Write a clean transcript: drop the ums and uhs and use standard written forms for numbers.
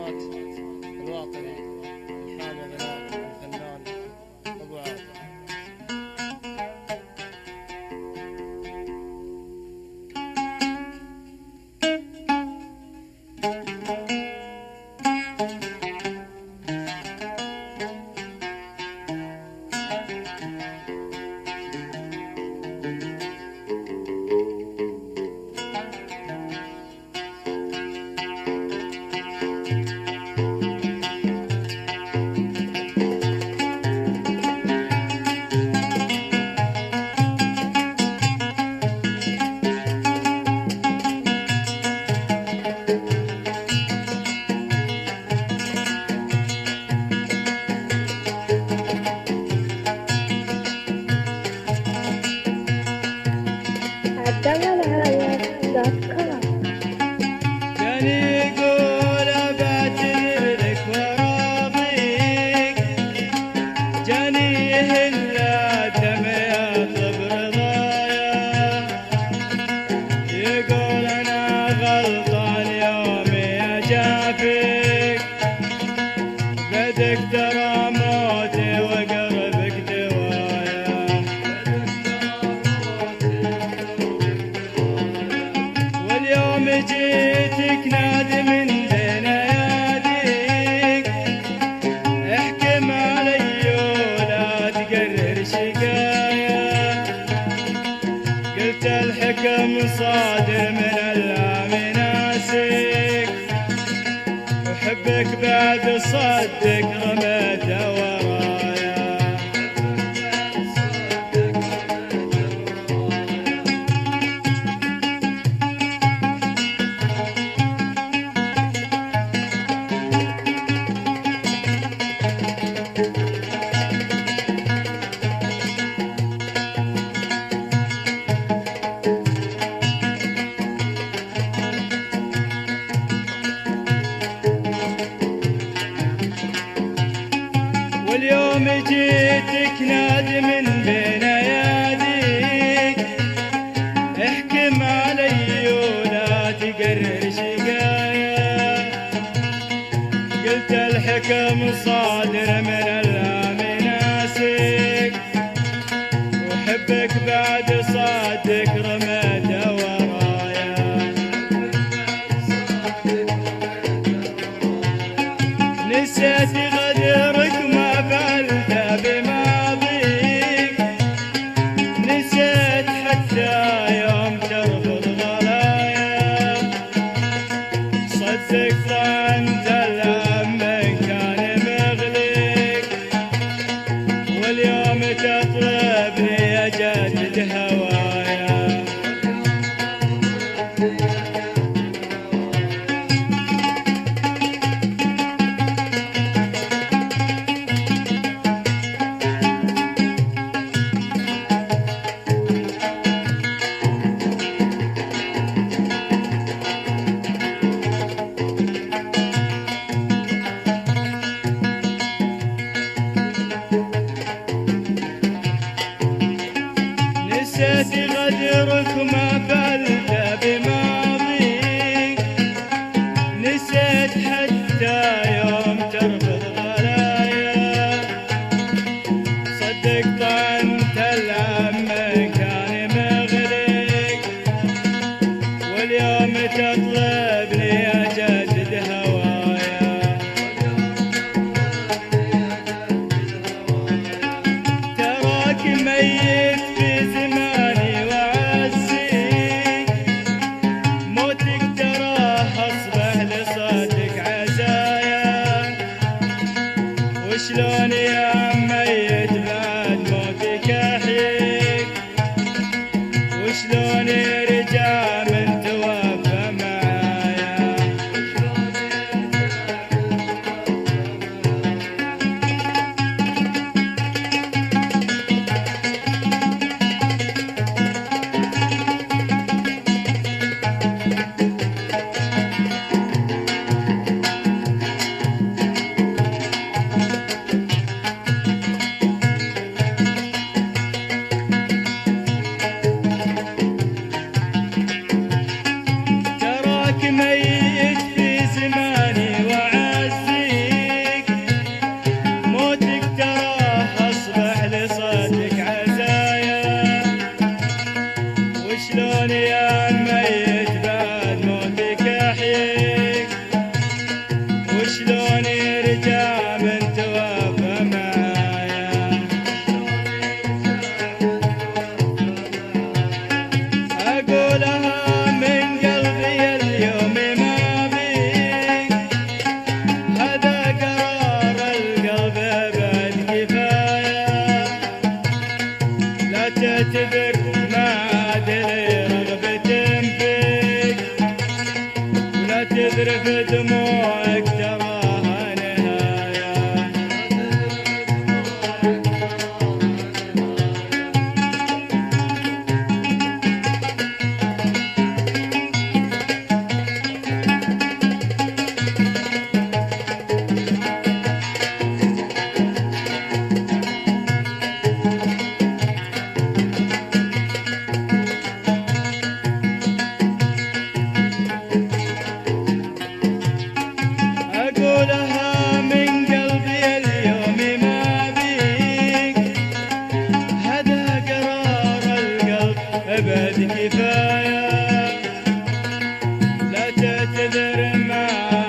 الصوت الواطني الحامي غناء الفنان أبو عاطف. جاني يقول أبعتذر لك وراضيك، جاني يهلا دمي أطلب رضايا، يقول أنا غلطان يومي أجافيك، بدك ترى موتي وقربك دوايا، واليوم جيتك نادي من بين اياديك، احكم علي ولا تقرر شقايا، قلت الحكم صادر من الله ناسك، وحبك بعد صدق رميته ورايا. واليوم جيتك نادي من بين اياديك، احكم علي ولا تقرر شقايا، قلت الحكم صادر من الله ناسك، وحبك بعد صادق رميته ورايا. نسيت غدرك ما فعلت بماضيك، نسيت حتى يوم ترفض غلايا، صدقت انت الهم كان مغليك، واليوم تطلبني اجدد هوايا. نسيت غدرك ما فعلت بماضيك، نسيت حتى يوم ترفض غلايا، صدقت انت الهم كان مغليك، واليوم تطلبني اجدد هوايا. تراك ميت في زماني وعزي، موتك تراه اصبح لصوتك عزايا، وشلون يا ميت بعد موتك احييك، وشلون يرجع من توفى معايا. دموعك تراها نهاية. أقولها من قلبي اليوم ما بيك، هذا قرار القلب أبد كفاية. لا تعتذر معاي